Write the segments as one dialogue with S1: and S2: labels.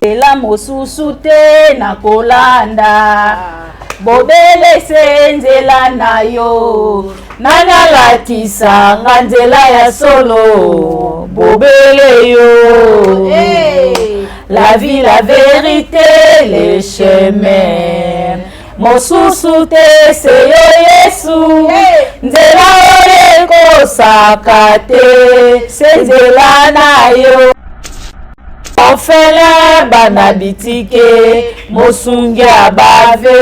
S1: ela mosusu te na kolanda bobele senzela na yo nana latisa nga nzela ya solo bobele yo la vie la vérité les chemins mosusu te se yo Yesu nzela oyo ekosaka te senzela na yo ofele bana bitike mosungi abave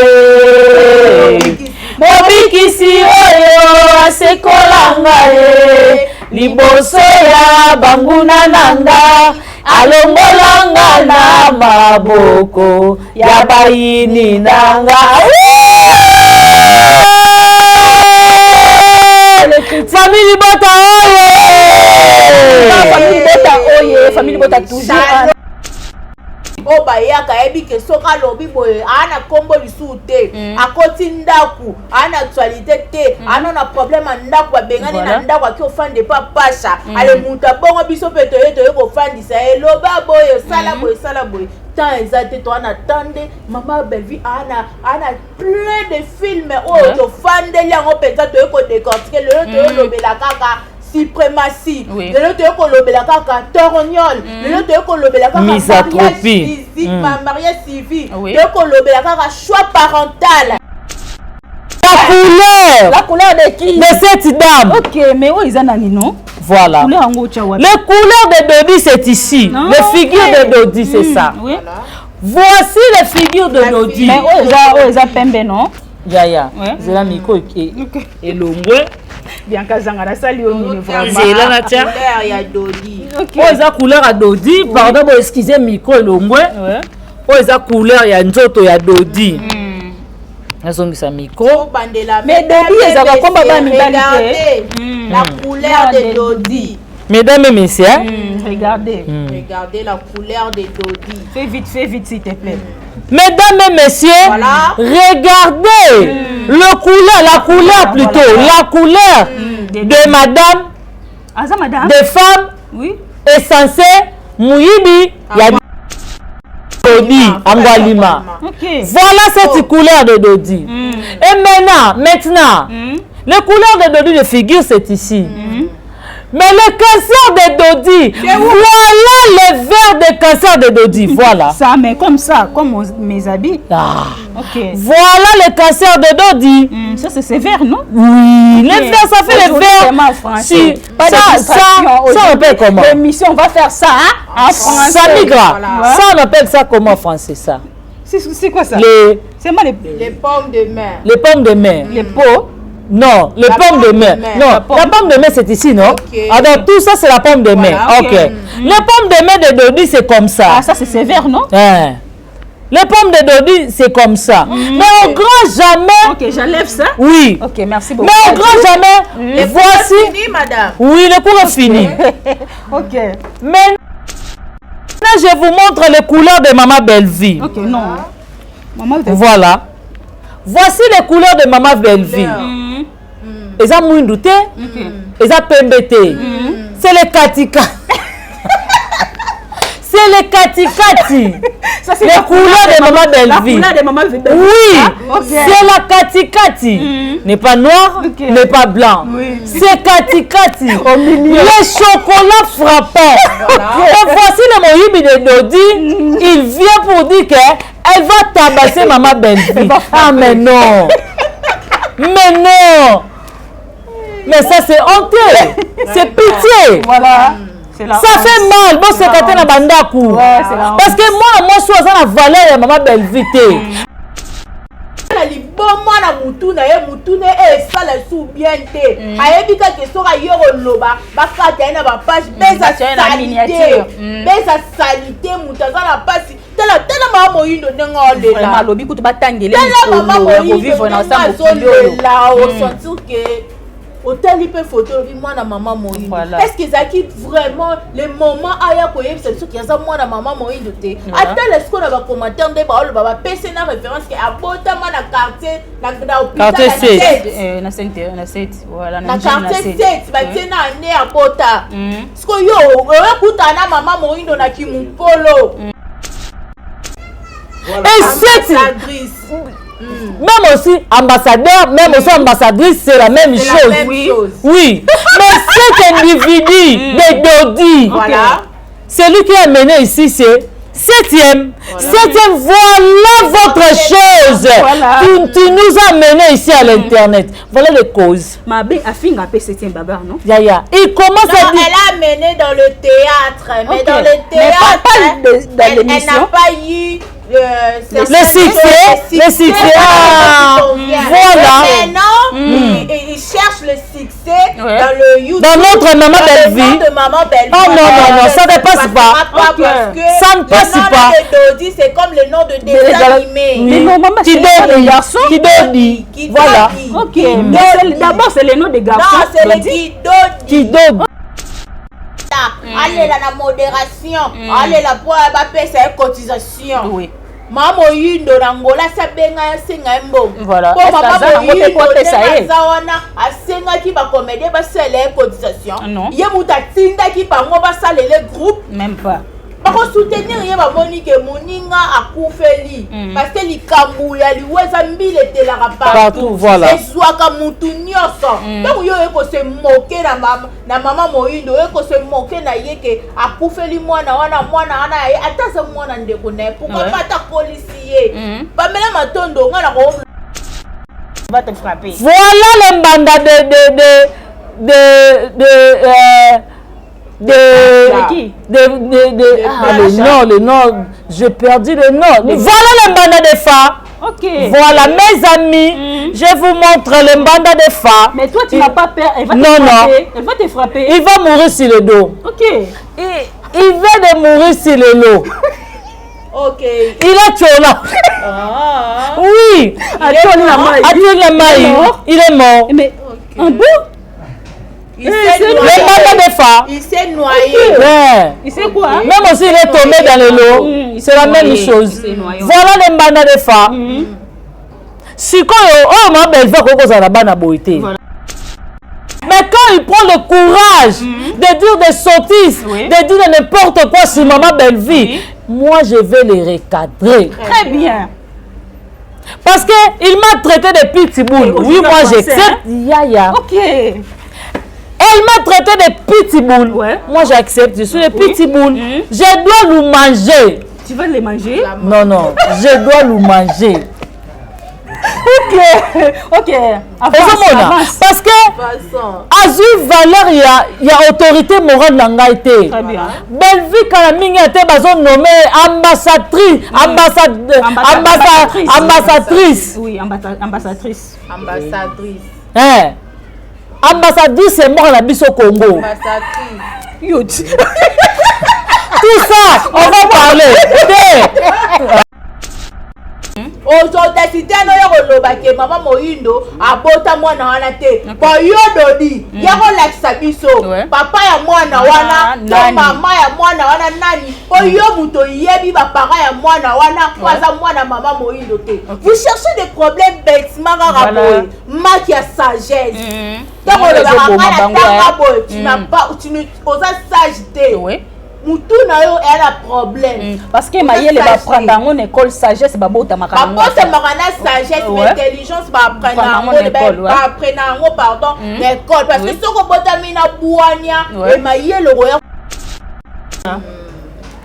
S1: mobikisi oyo asekolanga ye liboso ya banguna nanga alongolanga na maboko ya bayini nanga famille bota oye famille bota toujours
S2: o bayaka yebi ke soka lobi boye ana kombo lisu te akoti ndaku ana actualité te ana na problème ndaku abengani na ndaku aki ofande pa pasha ale muta bongo biso peto yeto yeko fandisa eloba boye sala boye tant ezate to ana tande mama Belvi ana plein de films o to fande yango penza to yeko décortiquer le to lobela kaka suprématie le lot de kolobela kaka torgnol le lot de kolobela kaka mariage physique mariage civil de kolobela kaka choix parental
S1: la couleur de qui
S3: de cette dame.
S1: OK mais où ils en ont non
S3: voilà les couleurs de Dodi c'est ici les figures de Dodi c'est ça voici les figures de Dodi
S1: mais où ils a pembe non
S3: yaya zela miko et l'ombre
S1: bien kazanga sali omine vraiment
S3: c'est là la
S2: couleur ya Dodi
S3: eza couleur ya Dodi pardon bo excusez micro l'ombre eza couleur ya nzoto ya Dodi nazongisa micro
S1: mais Dodi ezaka komba ba mibali
S2: la couleur de Dodi.
S3: Mesdames et messieurs,
S1: regardez
S2: la couleur de Dodi.
S1: Fais vite s'il te plaît.
S3: Mesdames et messieurs, regardez la couleur de madame, de femme, est censée mouyibi ya Dodi Angwalima. Voilà cette couleur de Dodi. Et maintenant, les couleurs de Dodi de figure c'est ici. Mais le cancer de Dodi, voilà le verre de cancer de Dodi, voilà.
S1: Ça, mais comme ça, comme mes habits.
S3: Voilà le cancer de Dodi.
S1: Ça, c'est sévère, non?
S3: Oui, le verre, ça fait le verre. Si, ça, on appelle comment?
S1: L'émission, on va faire ça, en français.
S3: Ça migra. Ça, on appelle ça comment en français, ça?
S1: C'est quoi ça?
S2: C'est moi les pommes de mer.
S3: Les pommes de mer.
S1: Les pots.
S3: Non, les pommes de mer. Non, la pomme de mer c'est ici, non? Alors tout ça c'est la pomme de mer. OK. Les pommes de mer de Dodi c'est comme ça.
S1: Ah, ça c'est sévère, non?
S3: Les pommes de Dodi c'est comme ça. Mais au grand jamais.
S1: OK, j'enlève ça.
S3: Oui.
S1: OK, merci beaucoup.
S3: Mais au grand jamais. Voici.
S2: Fini, madame.
S3: Oui, le cours est fini.
S1: OK.
S3: Maintenant, je vous montre les couleurs de Maman Belvi.
S1: OK, non. Maman Belvi.
S3: Voilà. Voici les couleurs de Maman Belvi. Ils ont mouindouté, ils ont pembété. C'est les katika. C'est les katikati. Les couleurs de Maman Belvi.
S1: La couleur de Maman Belvi.
S3: Oui, c'est la katikati. N'est pas noir, n'est pas blanc. C'est katikati. Au milieu. Les chocolats frappants. Et voici le Mohibi de Dodi. Il vient pour dire qu'elle va tabasser Maman Belvi. Ah mais non. Mais non. Mais ça c'est honteux, c'est pitié.
S1: Voilà.
S3: Ça fait mal, bon c'est quand on a bandaku. Parce que moi je suis à la valeur de Maman Belvi.
S2: Mwana mutuna ye mutuna sala sou bien te ayebi ka ke soka yoro loba bakata na ba page beza salite mutaza na pasi tela mama moyindo nenga olela
S1: malobi kutu batangele
S2: tela mama moyindo
S1: vivre na sa
S2: mokolela o sentir que autant il peut photo moi na maman Moïse. Est-ce qu'ils acquittent vraiment les moments aya ko yeb c'est sûr qu'il y a moi na maman Moïse te. Attends est-ce qu'on va commentaire de ba baba PC na référence que abota ma na quartier na
S3: quartier
S1: 7 na 7 voilà
S2: na quartier 7 ba tena né abota. Parce que yo kuta na maman Moïse na kimupolo.
S3: Et cette même aussi ambassadeur, même aussi ambassadrice, c'est la même chose. Oui. Mais cet individu de Dodi, c'est lui qui a mené ici, c'est septième. Voilà votre chose. Tu nous as mené ici à l'internet. Voilà les causes.
S1: Ma belle a fini à septième babar, non?
S3: Yaya. Il commence à dire.
S2: Elle a mené dans le théâtre, mais dans le théâtre, elle n'a pas eu
S3: le succès. Voilà.
S2: Maintenant, il cherche le succès dans le YouTube.
S3: Dans notre Maman Belle-Vie. Oh non, ça ne passe pas. Ça ne passe pas.
S2: Le nom de Dodi, c'est comme le nom de dessin animé.
S1: Mais non, maman, c'est les garçons.
S3: Kidodi. Voilà.
S1: Ok. D'abord, c'est le nom des garçons.
S2: Non, c'est le
S3: Kidodi.
S2: Allez la modération, allez la pour baisser sa cotisation.
S1: Oui.
S2: Maman Yindo Nangola sabenga singa mbo.
S1: Voilà.
S2: Pour maman Yindo zawana asenga ki ba comédie ba sele cotisation. Ye muta tinda ki pa ngo ba sale le groupe
S1: même pas.
S2: Pour soutenir ye ba Monique Moninga akufeli parce que likambula liweza mbile telaka
S3: partout voilà.
S2: Et soit ka mutu nyoso. Donc yo eko se moquer na mama Moyindo eko se moquer na yeke akufeli mwana wana ata se mwana ndeko ne pourquoi pas ta policier. Pamela Matondo ngana ko va te frapper.
S3: Voilà les mandats le nom, j'ai perdu le nom. Voilà le mandat des femmes.
S1: Ok.
S3: Voilà mes amis, je vous montre le mandat des femmes.
S1: Mais toi tu n'as pas peur, elle va te frapper. Elle va te frapper.
S3: Il va mourir sur le dos.
S1: Ok.
S3: Il vient de mourir sur le dos.
S2: Ok.
S3: Il a tué là. Oui. Il est mort.
S1: Mais un bout.
S2: Il s'est noyé.
S1: Il sait quoi?
S3: Même aussi il est tombé dans le lot. C'est la même chose. Voilà les mandats des femmes. Si quand ma belle va cause à la banane à boité. Mais quand il prend le courage de dire des sottises, de dire n'importe quoi sur maman Belle-Vie, moi je vais les recadrer.
S1: Très bien.
S3: Parce qu'il m'a traité de pitbull. Oui, moi j'accepte. Yaya.
S1: Ok.
S3: Elle m'a traité de pitbull. Moi j'accepte. Je suis le pitbull. Je dois nous manger.
S1: Tu vas les manger?
S3: Non. Je dois nous manger.
S1: Ok.
S3: Avance. Parce que à Zui Valeur, il y a autorité morale dans Gaïté.
S1: Très bien.
S3: Belle-Vie Kalaminga était nommée ambassadrice. Ambassadrice.
S1: Oui, ambassadrice.
S3: Hein? Ambassadrice, c'est mort à la bise au Congo.
S2: Ambassadrice.
S3: Tout ça, on va parler.
S2: Aujourd'hui, no yako ke mama Moyindo abota mwana wana te. Bo yo Dodi, yako lakisa biso. Papa ya mwana wana, to mama ya mwana wana nani? Bo yo muto yebi ba parents ya mwana wana, kwaza mwana mama Moyindo te. Vous cherchez des problèmes bêtement raboye. Marque ya sagesse. Donc on va tu n'as pas tu ne osas sage te. Mutuna yo elle a problème
S1: parce que Mayele va prendre dans une école sagesse babota makana
S2: babota makana sagesse intelligence va prendre pardon l'école parce que soko botami na buania et Mayele roya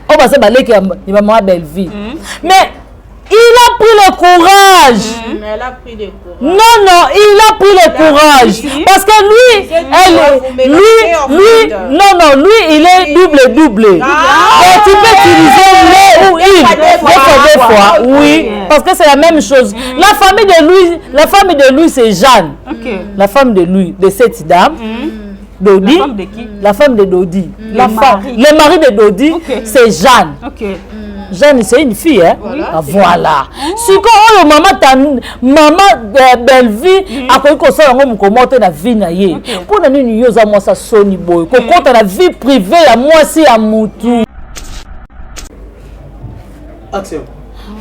S3: on va se baleki ya maman Belle-Vie mais il a pris le courage.
S2: Elle a pris le courage.
S3: Non, il a pris le courage. Parce que lui, il est double. Et tu peux utiliser le ou il. Deux fois. Oui, parce que c'est la même chose. La famille de lui, c'est Jeanne. La femme de lui, de cette dame. Dodi. La femme de qui? La femme de Dodi. Le mari de Dodi, c'est Jeanne. Jeanne, c'est une fille, hein? Voilà. Si quand maman Belle-Vie a connu que ça, on commence la vie naïe. Pour nous, nous avons ça Sony Boy. Qu'on compte la vie privée, à moi aussi à Moutou.
S4: Action.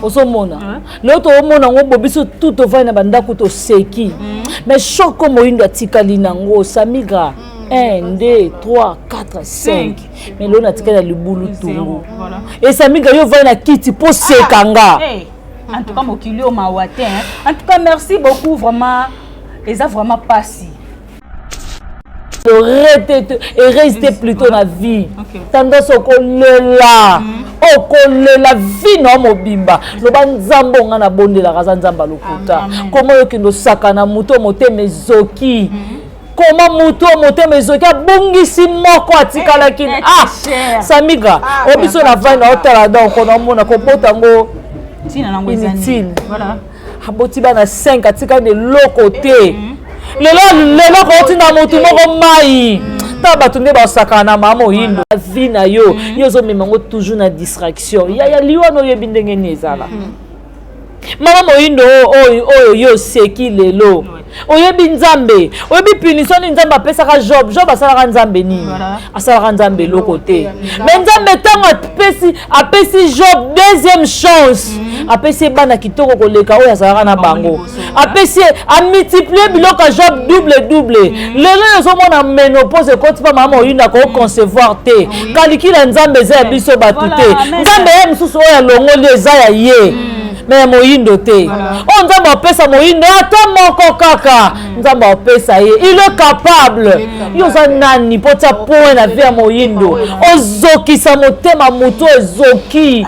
S3: Osomona. L'autre monde on bobiso tout au va na banda kuto seki. Mais choco moindo tikali nango samigra. 1, 2, 3, 4, 5. Mais l'on a tika na libulu tungu. Et samigra yo va na kiti po sekanga.
S1: en tout cas mokili o mawate en tout cas merci beaucoup vraiment et ça vraiment passé
S3: et rester plutôt dans la vie. Tendance au kolela. Au kolela vie no mobimba. Lo banzambo ngana bonde la raza nzamba lokuta. Comment yo kindo sakana muto moteme zoki. Comment muto moteme zoki abungisi moko atikala kini. Ah, Samiga, obiso na vai na otala donc on mona ko botango.
S1: Tina nango inutile. Voilà.
S3: Aboti bana 5 atika de l'autre côté. Lelo ko tina mutu moko mai. Ta batunde ba sakana mama hindo. Vie na yo, yo zo memango toujours na distraction. Ya liwa no yebi ndenge nezala. Mama moyindo oyo yo seki lelo. Oyebi nzambe, oyebi punition nzambe apesaka Job asalaka nzambe nini? Asalaka nzambe loko te. Mais nzambe tango apesi Job deuxième chance. Apesi bana kitoko koleka oyo asalaka na bango. Apesi a multiplier biloko Job double. Lelo yozo mona ménopause koti pa mama oyinda ko concevoir te. Kalikila nzambe za biso batu te. Nzambe ye mususu oyo longoli eza ya ye. Mais moyindo te. On nzambe apesa moyindo ata moko kaka. Nzambe apesa ye. Il est capable. Yoza nani pota point na vie moyindo. Ozoki sa motema muto ezoki.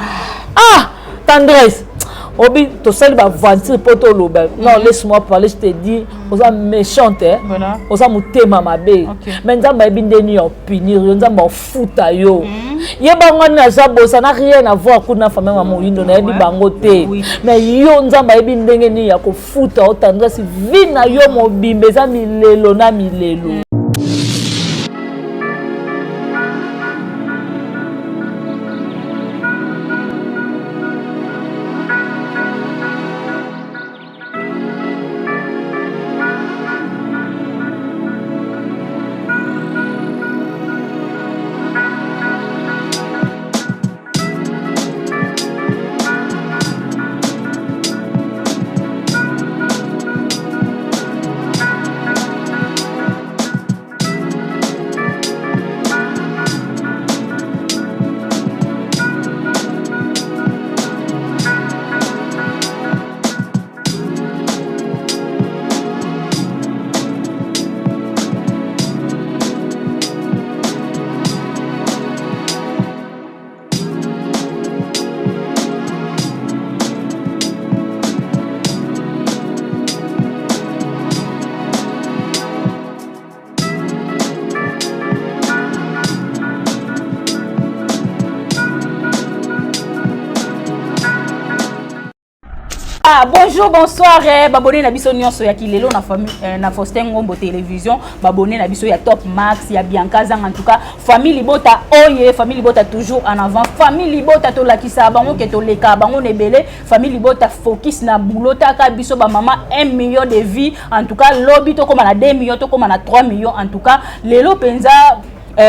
S3: Ah, tendresse. Obi, to sali ba vantir poto loba. Non, laisse-moi parler, je te dis, oza méchante, hein. Voilà. Oza mutema mabe. Mais nzamba ebindeni yo punir, nzamba futa yo. Yeba ngani na jabo, ça n'a rien à voir avec na famille maman yindo na yebi bango te. Mais yo nzamba ebindenge ni ya ko futa o tendresse vina yo mobimbe za milelo na milelo.
S1: Bonjour, bonsoir, babonné na biso nyonso ya kilelo na famille na Faustin Ngombo télévision, babonné na biso ya Top Max, ya Bianca Zang en tout cas, famille Libota oye, famille Libota toujours en avant, famille Libota to lakisa bango ke to leka bango nebele, famille Libota focus na boulot ka biso ba maman 1 million de vies en tout cas, lobby to comme na 2 millions to comme na 3 millions en tout cas, lelo penza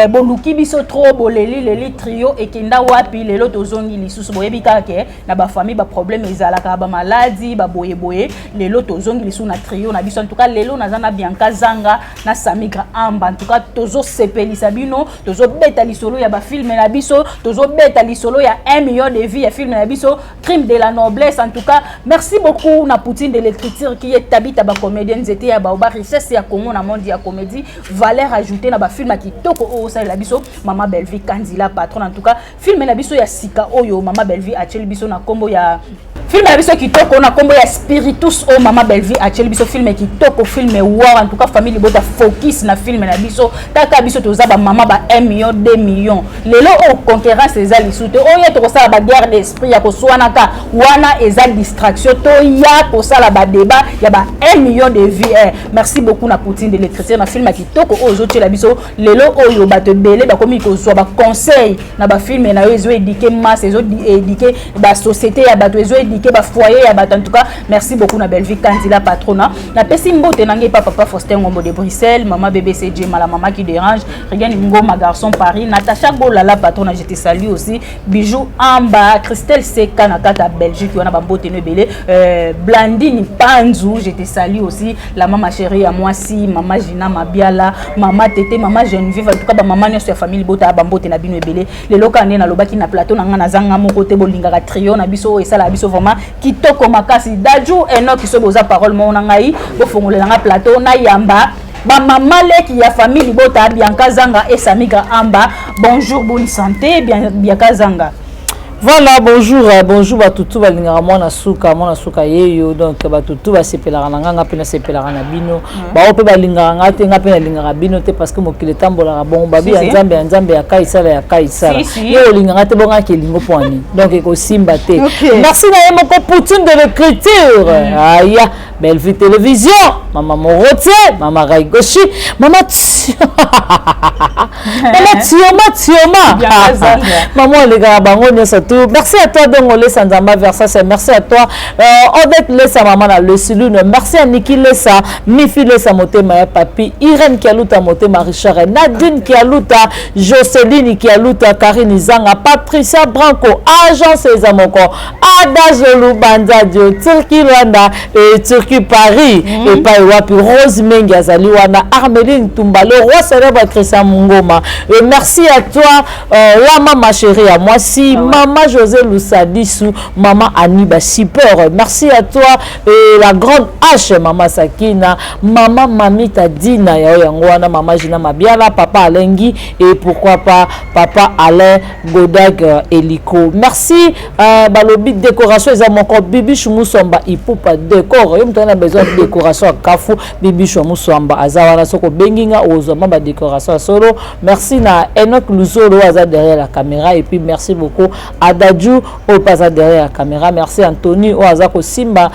S1: boluki biso trop boleli trio et kenda wapi lelo tozongi lisusu boyebi kaka na ba famille ba problème ezalaka ba maladie ba boye lelo tozongi lisusu na trio na biso en tout cas lelo nazana Bianca Zanga na Samigra Amba en tout cas tozo sepelisa bino tozo beta lisolo ya ba film na biso tozo beta lisolo ya 1 million de vies ya film na biso crime de la noblesse en tout cas merci beaucoup na Poutine de l'écriture qui est tabita ba comédienne zete ya ba richesse ya Congo na monde ya comédie valeur ajoutée na ba film ki toko o sa la biso Mama Belvi Kandila patron en tout cas film la biso ya sika oyo Mama Belvi acheli biso na kombo ya film la biso kitoko na kombo ya Spiritus o Mama Belvi acheli biso film kitoko film war en tout cas famille Libota focus na film na biso taka biso toza ba mama ba 1 million 2 millions lelo o concurrence ezali sute oyo to ko sala ba guerre d'esprit ya ko swana ka wana ezali distraction to ya ko sala ba débat ya ba 1 million de vies merci beaucoup na Poutine de l'écriture na film kitoko ozo tela biso lelo oyo bato belé ba komi ko so ba conseil na ba film na yo ezo éduquer masse ezo éduquer ba société ya bato ezo éduquer ba foyer ya bato en tout cas merci beaucoup na Belvi Kandila patrona na pesi mbote nange papa Faustin Ngombo de Bruxelles maman BBC Djema la maman qui dérange regarde Ngoma garçon Paris Natacha Bolala patrona je te salue aussi Bijou Amba Christelle Seka na kata Belgique wana ba mbote no belé Blandine Panzu je te salue aussi la maman chérie à moi si maman Gina Mabiala maman Tété maman Geneviève en tout cas ba maman nyonso ya famille Bota ba mbote na bino ebele le loka né na lobaki na plateau na nga na zanga moko te bolingaka trio na biso et ça la biso vraiment vraiment kitoko makasi Dadju Enoch qui so boza parole mon ngai bo fongolela nga plateau na yamba ba maman leki ya famille Libota Bianca Zanga et Samigra Amba bonjour bonne santé Bianca Zanga.
S3: Voilà, bonjour, bonjour batutu balingara mwana suka yeyo donc batutu ba sepelaka nganga pena sepelaka na bino ba ope balingara ngate nga pena lingara bino te parce que mokile tambola bon babi ya nzambe ya kaisala yo lingara te bonga ke lingo poani donc eko simba te. Merci na yemoko Poutine de l'écriture. Aya, Belle Vie Télévision, maman Morote, maman Raigoshi, maman Tioma. Maman les gars bango nyosa. Merci à toi Dongolé Sanzamba Versace, merci à toi Odette Lessa maman na le Silune, merci à Niki Lessa, Mifi Lessa Motema Papi, Irène Kialuta Motema Richard, Nadine Kialuta, Jocelyne Kialuta, Karine Zanga, Patricia Branco, Agence Ezamoko, Ada Jolou Banzadio, Turquie Rwanda et Turquie Paris et Païwapi, Rose Mengi Azaliwana, Armeline Tumba, le roi célèbre Christian Mungoma. Et merci à toi Lama ma chérie, à moi si maman José Lousadissou, maman Aniba Super. Merci à toi la grande H, maman Sakina, maman Mamita Dina, Yangwana, maman Gina Mabiala, papa Alengi et pourquoi pas papa Alain Godag Eliko. Merci Balobi décoration, ils ont encore Bibi Choumousamba, Ipupa décor. On a besoin de décoration à Kafou, Bibi Choumousamba, Azawana Soko Benginga, Ozoma, décoration à solo. Merci na Enoch Luzolo, Aza derrière la caméra et puis merci beaucoup à Dadju au passage derrière la caméra. Merci Anthony au Azako Simba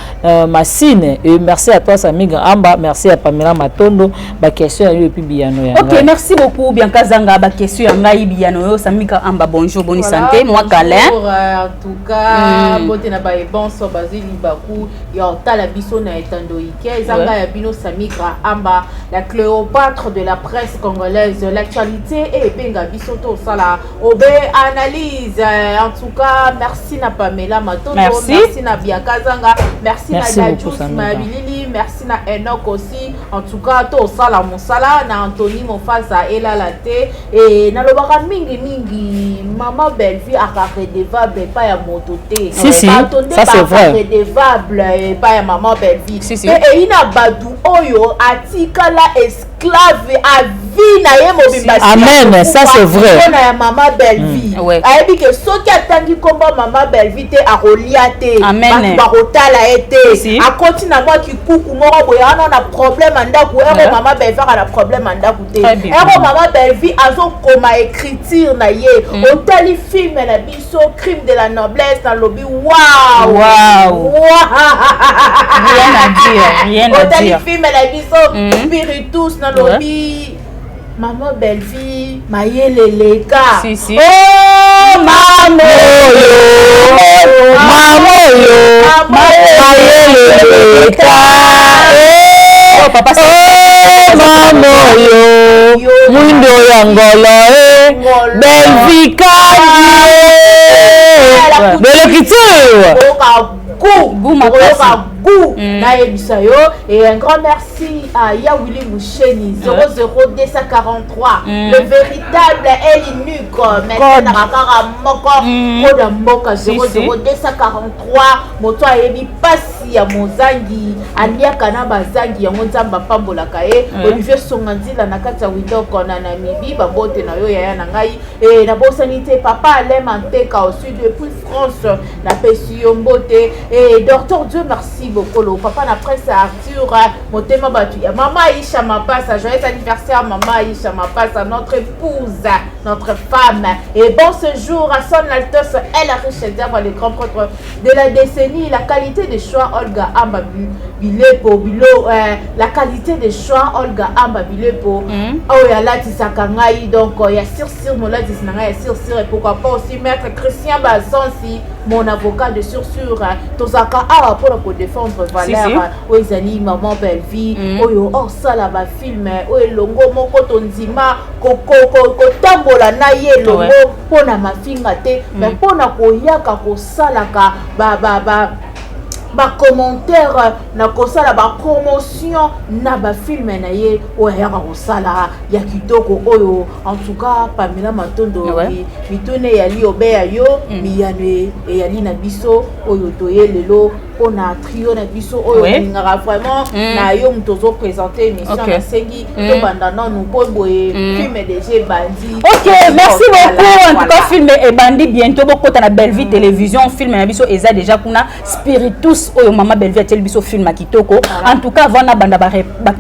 S3: Massine et merci à toi Samigra Amba, merci à Pamela Matondo. Ba question et puis Biano.
S1: OK, merci beaucoup Bianca Zanga. Ba question ngai Biano Samigra Amba. Bonjour, bonne santé. Moi Calin.
S2: En tout cas, bote na ba bon so bazili baku ya tala biso na etando ike Zanga ya bino Samigra Amba, la Cléopâtre de la presse congolaise, l'actualité et benga biso to sala obe analyse. En tout cas, merci na Pamela Matondo, merci na Bianca Zanga, merci na Dadju Mabilili, merci na Enoch aussi. En tout cas, to sala mosala na Anthony Mofasa et la laté et na lobaka mingi maman Belle Vie a redevable pas ya mototé.
S3: Si ça c'est vrai.
S2: Redevable pas ya maman Belle Vie. Et ina badu oyo atikala esclave à vie na ye mobimba.
S3: Amen, ça c'est vrai.
S2: On a maman Belle Vie. Ayebi que soki atangi komba maman Belle Vie te akolia te.
S1: Amen.
S2: Ba kotala ete. A continue moi ki kuku moko boya na problème andaku ero maman Belle Vie a problème andaku te. Ero maman Belle Vie azo koma écriture na ye. Otali film na biso crime de la noblesse na lobby. Waouh.
S1: Rien à dire.
S2: Otali film na biso spiritus na lobby. Maman Belle Vie, Mayele Leka.
S3: Oh, maman yo, Mayele Leka.
S1: Oh, papa,
S3: maman yo, Mundo Yangolo, Belle Vie de l'écriture.
S2: Na ebisayo et un grand merci à Yawili Moucheni 00243 le véritable Elinuc maintenant nakaka moko koda mboka 00243 moto ayebi pasi ya mozangi aliaka na bazangi yango nzamba pambolaka ye Olivier Songandila na kati ya window kona na mibi babote na yo yaya na ngai et na bosanité papa Alain Manteka au sud depuis France na pesi yombote et docteur Dieu merci beaucoup le papa na presse Arthur motema batu ya maman Aïcha Mapasa, joyeux anniversaire maman Aïcha Mapasa, notre épouse, notre femme et bon séjour à son Altesse elle a riche d'œuvre le grand prêtre de la décennie. La qualité des choix Olga Amba Bilepo Bilo la qualité des choix Olga Amba Bilepo oh ya lati sakangai donc ya sur mon lati sinanga ya sur et pourquoi pas aussi maître Christian Bazansi mon avocat de sur tozaka awa pour défendre valeur oezali maman Belle Vie oyo oh sala ba film oyo longo moko tonzima ko tambola na ye longo pona mafinga te mais pona koyaka ko salaka ba ba commentaire na kosala ba promotion na ba film na ye oya ka kosala ya kitoko oyo en tout cas Pamela Matondo mitone ya li obeya yo miyane e ya li na biso oyo toye lelo on a trio na biso oyo ngara vraiment na yo mtozo présenter émission na sengi to banda non boye film déjà bandi.
S1: OK, merci beaucoup. En tout cas film et bandi bientôt beaucoup na Belle Vie télévision film na biso eza déjà kuna Spiritus oyo mama Belle Vie tel biso film kitoko. En tout cas vana banda ba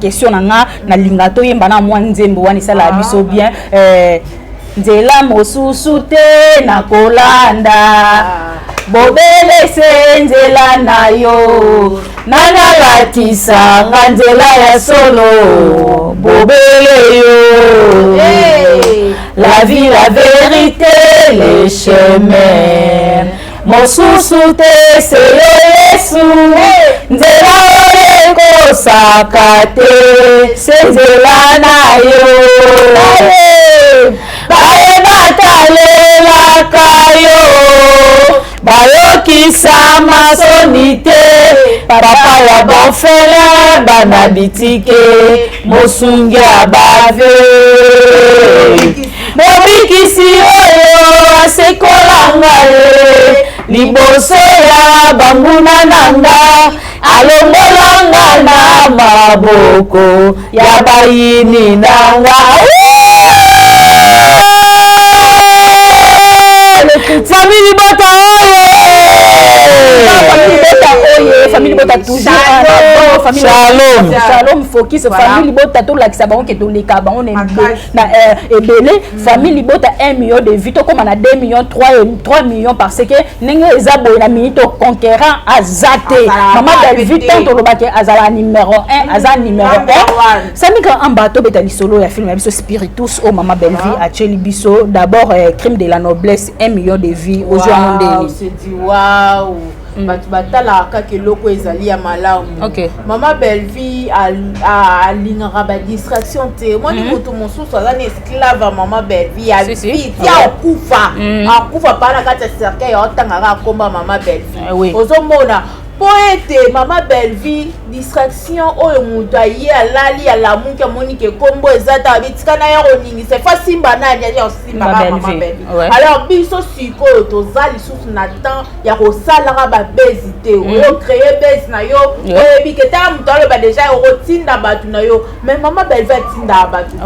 S1: question na lingato yemba na mwa nzembo wani sala biso bien nzela mosusu te na kolanda bobele senzela na yo nana latisa nganzela ya solo bobele yo la vie la vérité les chemins mosusu te seyo Yesu nzela oyo ekosaka te senzela na yo baye batalelaka yo bayokisa masoni te papa ya bofele bana bitike mosungi ya bave mobikisi oyo asekolanga ye liboso ya banguna nanga alongolanga na maboko ya bayini nanga famille bota famille bota toujours shalom focus famille bota to lakisa bango ke to leka bango na ebele famille bota 1 million de vie to comme na 2 millions 3 millions parce que ndenge eza boye na minute conquérant azate mama Belle Vie tant to lobaki azala numéro 1 aza numéro 1 samika ambato beta lisolo ya film ya biso Spiritus o mama Belle Vie a cheli biso d'abord crime de la noblesse 1 million de vie aujourd'hui
S2: on se dit waouh batala kake loko ezali ya malamu. Mama Belle Vie a lingara ba distraction te moi ni moto mosusu azani esclave à Mama Belle Vie ya vie ya akufa pana kata cercle ya otangaka komba Mama Belle Vie ozomona poete Mama Belle Vie distraction oyo mutu aye alali alamuki amoni ke kombo ezata bitika na ya roningi c'est facile banani ya simba Mama Belle Vie alors biso sikoyo tozali susu na temps ya kosalaka ba bezite oyo créer base na yo oyebi ke ta mutu alo ba déjà rotinda batu na yo mais Mama Belle Vie tinda batu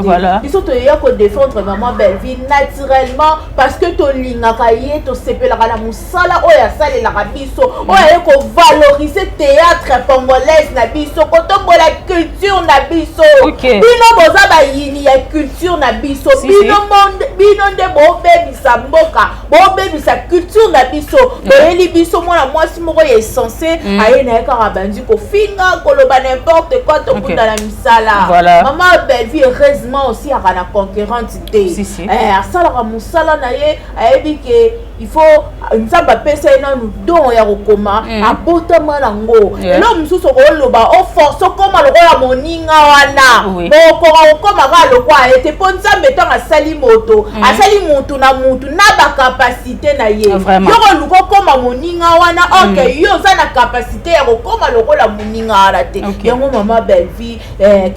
S2: biso toya ko défendre Mama Belle Vie naturellement parce que to lingaka ye to sepelaka na musala oyo asalelaka biso oyo ko valoriser théâtre congolais na biso kotombola culture na biso bino boza bayini ya culture na biso bino nde bobebisa mboka bobebisa culture na biso boyeli biso mwana mwasi moko ye censé aye na kaka bandi kofinga koloba n'importe quoi tokuta na misala Mama Belle Vie heureusement aussi akana conquérante te asalaka musala na ye ayebi ke il faut nzamba pesa ina don ya kokoma abotama nango elo mususu koloba o force koma lokola moninga wana boko koma ka lokwa ete ponzambe tanga sali moto asali mutu na ba capacité na ye yoko luko koma moninga wana okay yo za na capacité ya kokoma lokola moninga ala te yango Mama Belle Vie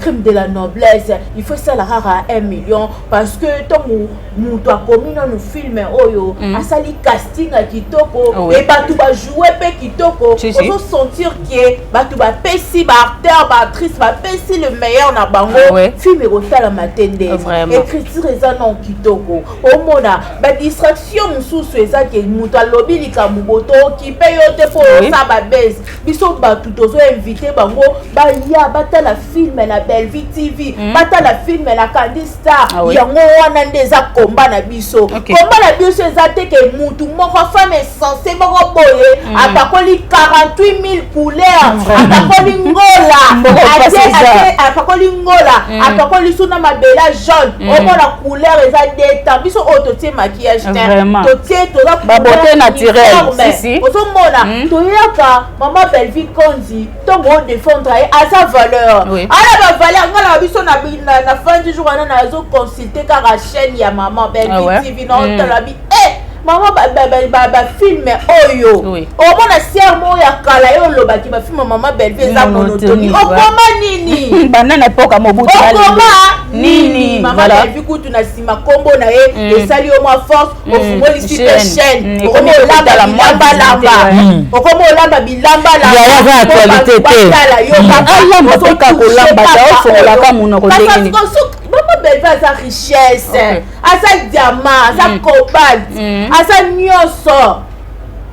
S2: crime de la noblesse il faut ça la rara 1 million parce que tongu mutu akomi na no film oyo asali casting à kitoko et batu ba jouer pe kitoko on sentir que batu ba pesi ba acteur ba actrice ba pesi le meilleur na bango film e kotala matende écriture eza non kitoko omona ba distraction mususu eza ke mutu alobi likambo boto okipe yo te fo sa ba base biso batu tozo inviter bango ba ya batala film na Belle Vie TV batala film na Candy Star yango wana ndeza komba na biso komba na biso eza te ke mutu moko femme censée moko boye apakoli 48 000 couleurs apakoli ngola apakoli ngola apakoli suna mabela jaune omona couleur eza deta biso ototie maquillage totie toza
S1: ba beauté naturelle
S2: ozomona toyaka Mama Belle Vie konzi tongo défendre à sa valeur ala ba valeur ngala biso na fin du jour wana nazo consulter kaka chaîne ya Mama Belle Vie TV non tala bi maman film oyo omona sermo ya kala yo lobaki ba film maman Bellevue eza monotoni okoma nini
S1: banana epoka mobutu
S2: okoma nini maman Bellevue kutu na sima kombo na ye esali yo mwa force ofungoli site chaîne okoma olamba bilamba lamba okoma olamba bilamba lamba
S3: ya actualité te
S2: yo
S1: alamba toka kolamba ta ofungolaka monoko ndenge
S2: Maman Bellevue aza richesse, aza diamant, aza cobalt, aza nyonso.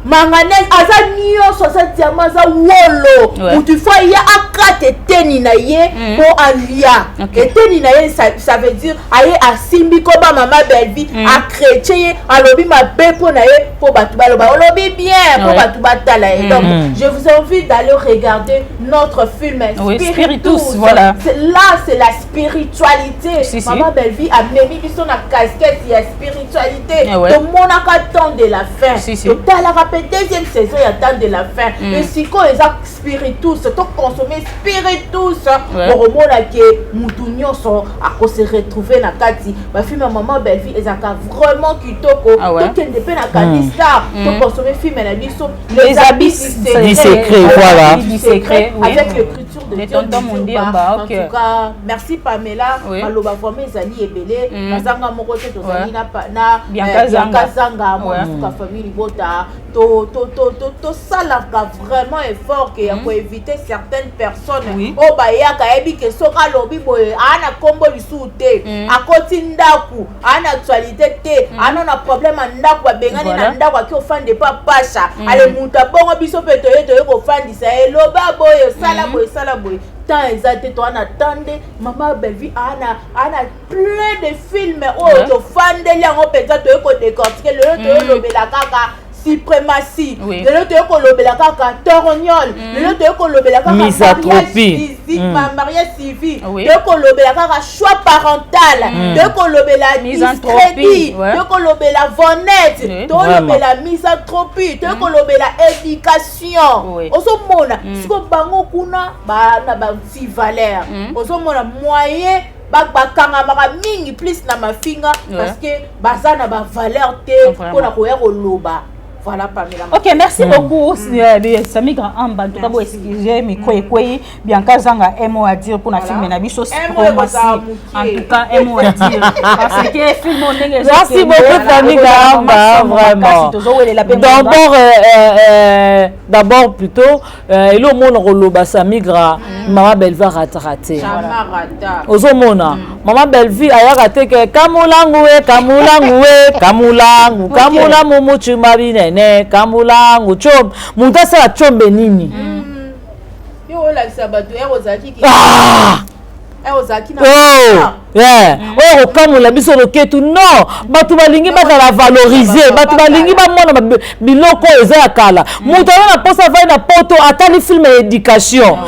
S2: Manganèse aza nyonso, aza diamant, aza wolo. Ou tu fois ya akate eteni na ye po alia. Eteni na ye ça veut dire aye asimbi ko ba Maman Bellevue a chrétien alobi mabe po na ye po batu baloba. Olobi bien po batu batala ye. Donc je vous invite d'aller regarder notre film Spiritus.
S1: Voilà.
S2: Là c'est la spiritualité. Maman Bellevue a mis biso na casquette ya spiritualité. Tout le monde a temps de la fin. Total la deuxième saison il y a temps de la fin. Et si quoi les spiritus, tout consommer spiritus pour remonter que mutunyo sont à se retrouver na kati. Ma fille Maman Bellevue est vraiment kitoko. Tout qui ne peut na kanisa. Tout consommer film na biso
S1: les abysses
S3: du secret. Voilà.
S2: Du secret avec l'écriture de Tonton Mondimba. En tout cas, merci Pamela. Maloba vraiment ezali ebele. Nazanga moko te tozali na Bianca Zanga mo ka famille bota. To salaka vraiment effort que pour éviter certaines personnes o bayaka ebi ke soka lobi boye ana kombo lisu te akoti ndaku ana actualité te ana na problème ndaku abengani na ndaku aki ofande pa pasha ale muta bongo biso pe toye ko fandisa eloba boye sala boye tant exacté toi en attendez Maman Bellevue ana plein de films o to fande liango penza toye ko décortiquer le lobela kaka suprématie le loto ko lobela kaka torgnol le loto ko lobela kaka mariage civil de ko lobela kaka choix parental de ko lobela misanthropie de ko lobela vonette to lobela misanthropie de ko lobela éducation oso mona siko bango kuna ba petit valeur oso mona moyen bakanga maka mingi plus na mafinga parce que bazana ba valeur te pona ko ya ko loba. Voilà, Pamela.
S1: Ok, merci beaucoup. Sami Grand Amba, en tout cas, vous excusez, mais quoi, Bianca Zanga, un mot à dire pour la film Nabiso. En tout cas, un mot à dire. Parce que film,
S3: merci beaucoup, Sami Grand Amba, vraiment. D'abord, plutôt, il au monde roloba Sami Grand, Maman Bellevue raté. Ozomona, Maman Bellevue a raté que Kamulangu, Muchu Marine. Kamulangu chom mutasa la chombe nini
S2: yo la sabatu erozaki ki erozaki na
S3: oh kamula biso loketu non batu balingi bazala valoriser batu balingi ba mona biloko eza ya kala mutu na posa vai na poto atali film éducation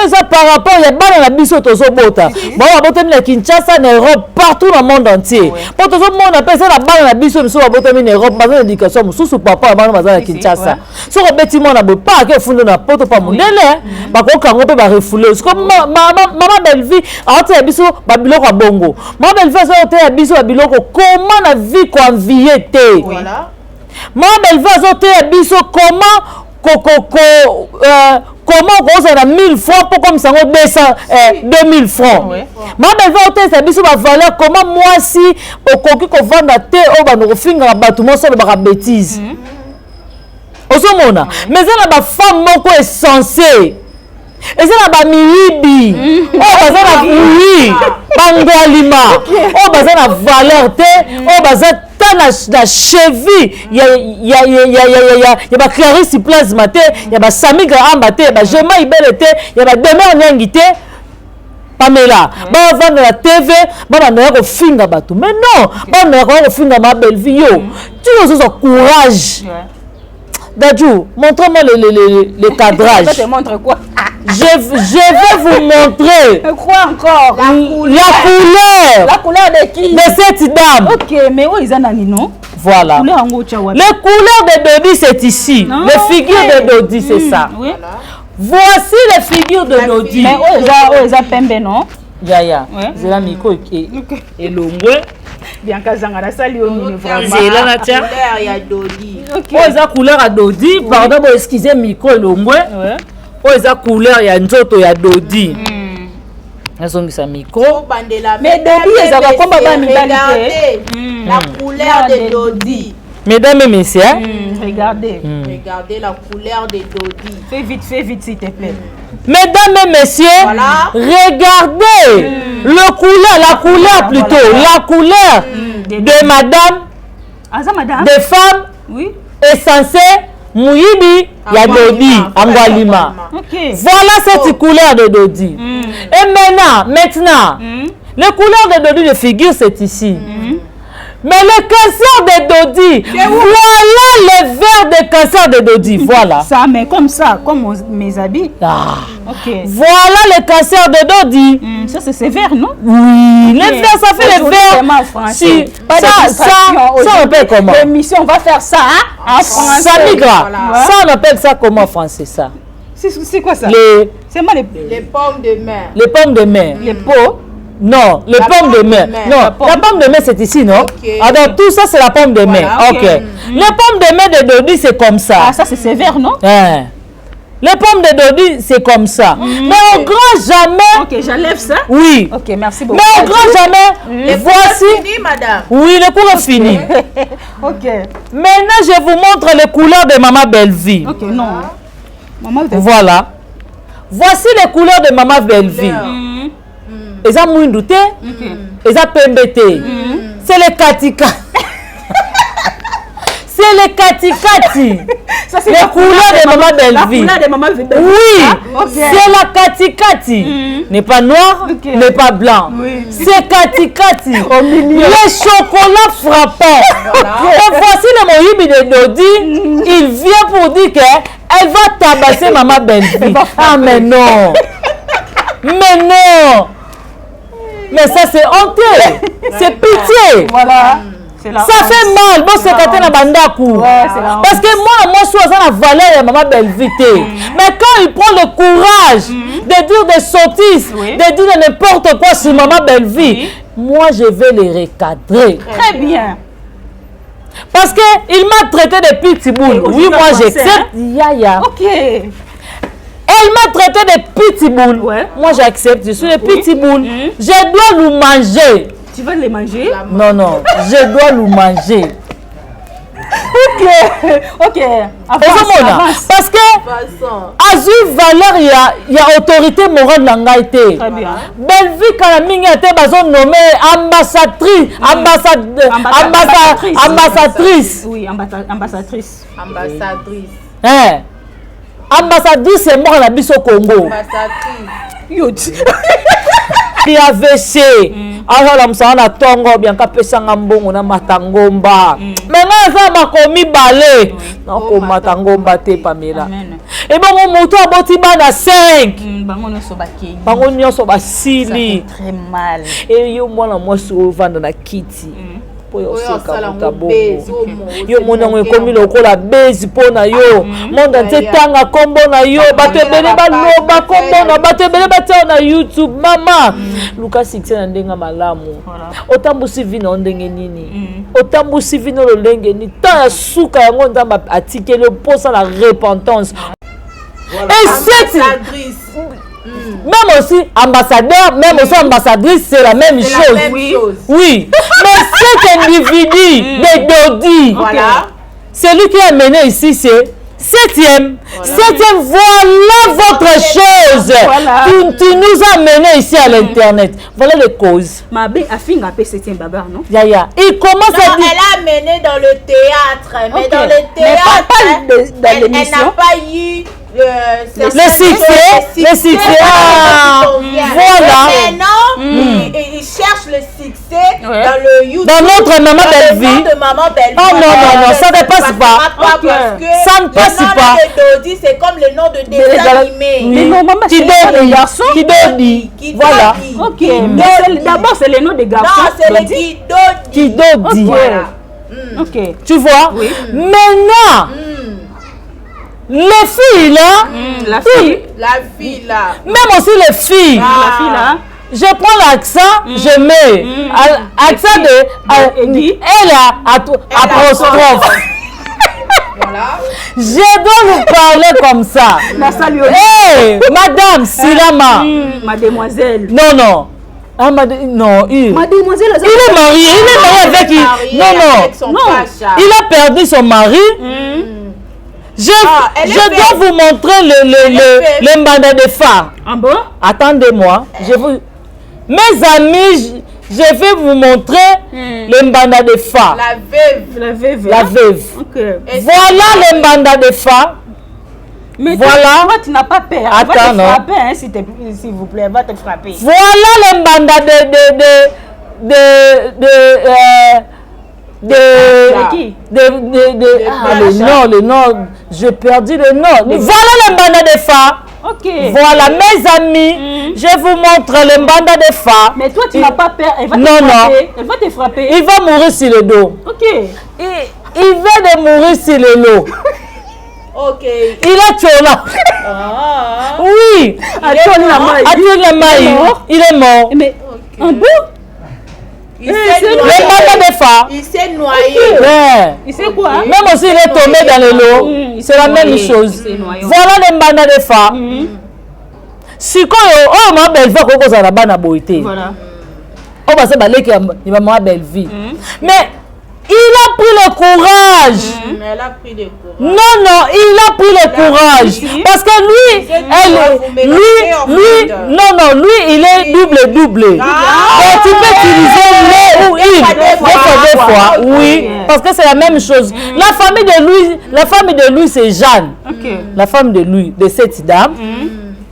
S3: ça par rapport ya bana na biso tozobota ba botami na Kinshasa na Europe partout dans le monde entier po tozomona pesa na bana na biso biso botami na Europe bazana éducation mususu papa ya bana bazana na Kinshasa so robeti mona bo pa ke fundo na poto pa mundele ba ko kango pe ba refoulé comme Maman Bellevue ata biso ba biloko bongo Maman Bellevue azote ya biso ya biloko comment na vie ko envier te voilà Maman Bellevue azote ya biso comment comment on a 1000 francs pour comme ça on 2000 francs Maman Bellevue azote ya biso ba valeur comment moi si okoki ko vendre te o ba no finga batu mo so ba bêtise osomona mais ça na ba femme moko est censée et ça na ba miyibi baza na oui bangwalima baza na valeur te baza ta na cheville ya ba Clarisse Plasma te ya ba Sami Grand Amba te ba Jema Ibele te ya ba Demer Nyangi te Pamela ba vendre la TV ba na ko finga bato mais non ba na ko finga Maman Bellevue yo tu as courage Dadju, montre-moi le cadrage.
S1: Je te montre quoi?
S3: Je vais vous montrer.
S1: Quoi encore?
S3: La couleur
S1: de qui?
S3: De cette dame.
S1: Ok, mais où ils en ont non?
S3: Voilà. Les couleurs de Dodi, c'est ici. Non, les figures de Dodi, c'est ça.
S1: Oui.
S3: Voici les figures de Dodi.
S1: Mais où ils ont pembe, non?
S3: Yaya. C'est la micro et l'ombre.
S1: Bianca Zangara sali au mine vraiment.
S3: C'est là la tia.
S2: Couleur ya Dodi.
S1: OK.
S3: Oh, eza couleur à Dodi. Pardon, bon, excusez micro et l'ombre.
S1: Ouais.
S3: Oh, eza couleur ya nzoto ya Dodi. Nazongisa micro.
S2: Mais
S1: Dodi ezaka komba ba mibali
S2: la couleur de Dodi.
S3: Mesdames et messieurs,
S1: regardez.
S2: Regardez la couleur de Dodi.
S1: Fais vite s'il te plaît.
S3: mesdames et messieurs,
S2: Voilà.
S3: regardez la couleur plutôt, la couleur de madame,
S1: madame.
S3: des femmes
S1: Oui.
S3: est censée Mouyibi ya Dodi, Angwalima.
S1: OK.
S3: Voilà cette couleur de Dodi. Et maintenant, les couleurs de Dodi de figure, c'est ici. Mais le cancer de Dodi, voilà le verre de cancer de Dodi, voilà.
S1: Ça, mais comme ça, comme mes habits.
S3: Ah.
S1: OK.
S3: Voilà le cancer de Dodi.
S1: Ça, c'est sévère, non?
S3: Oui, les verres, ça fait les verres. Si, ça, on appelle comment?
S1: L'émission, on va faire ça, hein, en français.
S3: Ça migra.
S2: Voilà.
S3: Ça, on appelle ça comment en français, ça?
S1: C'est quoi ça? C'est moi
S2: Les pommes de main.
S3: Les pommes de main.
S1: les pots.
S3: Non, les pommes de main. Non, la pomme de main, c'est ici, non?
S2: Okay.
S3: Alors, tout ça, c'est la pomme de main.
S1: Voilà,
S3: OK. Les pommes de main de Dodi, c'est comme ça.
S1: Ah, ça, c'est sévère, non?
S3: Hein. Les pommes de Dodi, c'est comme ça. Mais au grand jamais...
S1: OK, j'enlève ça.
S3: Oui.
S1: OK, merci beaucoup.
S3: Mais au grand jamais,
S2: Les
S3: voici...
S2: fini, madame.
S3: Oui, le cours est fini.
S1: OK.
S3: Maintenant, je vous montre les couleurs de Maman Belleville.
S1: OK, non. Maman,
S3: Voilà. Voici les couleurs de Maman Belleville. Ils ont moins douté. Ils ont pembété. C'est les katika. C'est les katikati.
S1: Ça, c'est
S3: Les couleurs de Maman Belleville.
S1: La couleur de Maman Belleville.
S3: Oui,
S1: OK.
S3: c'est la katikati. N'est pas noir,
S1: OK.
S3: n'est pas blanc.
S1: Oui.
S3: C'est katikati. Au milieu. Les chocolats frappants. Et voici le Mohibi de Dodi. Il vient pour dire qu'elle va tabasser Maman Belleville. Ah, mais non. Mais non. Mais ça, c'est honteux. C'est pitié.
S1: Voilà. C'est la
S3: Ça fait mal. Bon, c'est quand on a bandakou.
S1: Ouais, c'est la honte.
S3: Parce que moi, je suis à la valeur de Maman Belleville. Mais quand il prend le courage de dire des sottises,
S1: Oui.
S3: de dire n'importe quoi sur Maman Belleville, moi, je vais les recadrer.
S1: Très bien.
S3: Parce qu'il m'a traité de pitbull. Oui, moi, j'accepte. Yaya.
S1: OK.
S3: Elle m'a traité de pitbull.
S1: Ouais.
S3: Moi, j'accepte. Je suis le pitbull. Je dois nous manger.
S1: Tu vas les manger?
S3: Non, non. Je dois nous manger.
S1: OK. OK. Avance.
S3: Parce que Azui valeur, il y a autorité morale dans l'Haïti.
S1: Très bien.
S3: Belleville, quand la mine a été nommée ambassadrice. Ambassadrice.
S1: Oui, ambassadrice.
S2: Ambassadrice.
S3: Hein? Ambassadrice, c'est mort la bise au Congo.
S2: Ambassadrice.
S3: Qui a versé. Alors, la msana tongo, bien qu'à pesanga mbongo na matangomba. Maintenant, ça m'a commis balai. Non, comme matangomba te Pamela.
S1: Amen.
S3: Et bon, mon moto a boti bana 5.
S1: Bango nyonso bakei.
S3: Bango nyonso
S1: Ça
S3: basili.
S1: fait très mal.
S3: Et yo mwana mwasi ovanda na kiti. Po yo seka mutabongo. Yo mwana ngo ekomi lokola bezi pona yo. Monde ante tanga kombo na yo. Bato ebele baloba kombo na bato ebele batia na YouTube. Mama, Lucas Sixte na ndenga malamu. Otambusi vino ndenge nini? Otambusi vino lolenge ni ta suka yango ndamba atikele posa la repentance. Et cette même aussi ambassadeur, même aussi ambassadrice, c'est la même chose. Oui. Mais cet individu de Dodi,
S2: Voilà.
S3: celui qui a mené ici, c'est septième. Septième, voilà votre chose.
S1: Voilà.
S3: Tu nous as mené ici à l'internet. Voilà les causes.
S1: Ma bé a fait un peu septième babar, non?
S3: Yaya. Il commence
S2: Non,
S3: à dire.
S2: elle a mené dans le théâtre, mais
S1: Ok.
S2: dans le
S1: Mais
S2: théâtre,
S1: pas dans
S2: elle
S1: l'émission.
S2: n'a pas eu
S3: Le succès. Ah, voilà.
S2: Maintenant, il cherche le succès dans le YouTube.
S3: Dans notre Maman Belleville.
S2: De Maman Belleville.
S3: Oh non, ça ne passe pas.
S2: Parce que
S3: Ça ne passe
S2: le nom
S3: pas.
S2: de Dodi, c'est comme le nom de dessin animé.
S1: Mais non, maman, c'est les garçons.
S3: Kidodi. Voilà.
S1: OK. Mais d'abord, c'est les noms des garçons.
S2: Non, c'est le
S1: Dodi.
S2: Kidodi.
S3: Kidodi.
S2: Voilà.
S1: OK.
S3: Tu vois? Maintenant, les filles là,
S1: La fille.
S2: La fille là.
S3: même aussi les filles,
S1: La fille là.
S3: je prends l'accent, je mets accent de elle apostrophe.
S2: Voilà.
S3: Je dois vous parler comme ça. Hey, Madame Silama.
S1: Mademoiselle.
S3: Non. Ah, non,
S1: Mademoiselle,
S3: il est marié avec qui? Non. Il a perdu son mari. Je dois vous montrer le mandat de phare.
S1: Ah bon?
S3: Attendez-moi. Mes amis, je vais vous montrer le mandat de phare.
S2: La veuve.
S3: La veuve.
S1: Okay.
S3: Voilà le mandat de phare.
S1: Mais
S3: voilà.
S1: toi, tu n'as pas peur.
S3: Attends,
S1: elle va te frapper, hein, s'il vous plaît. Elle va te frapper.
S3: Voilà le mandat le nom, j'ai perdu le nom. Voilà le mandat de phare.
S1: Ok.
S3: Voilà, mes amis, je vous montre le mandat de phare.
S1: Mais toi, tu n'as pas peur. Elle va te frapper. Elle va te frapper.
S3: Il va mourir sur le dos.
S1: Ok.
S3: Il vient de mourir sur le dos.
S2: Ok.
S3: Il a tué là. Oui. Il est mort.
S1: Mais un bout.
S2: Il s'est noyé.
S3: Ouais.
S1: Il sait quoi?
S3: Même aussi, il est tombé dans le lot. C'est la même chose. Voilà le mandat de phare. Si quand ma belle vie, on a la bonne beauté.
S1: Voilà.
S3: On va se balayer qu'il va ma belle vie. Mais il a pris le courage.
S2: Elle a pris le courage.
S3: Non, il a pris le courage. Parce que lui, il est double. Donc tu peux utiliser le ou il. Des fois. Oui, parce que c'est la même chose. La famille de lui, c'est Jeanne. La femme de lui, de cette dame.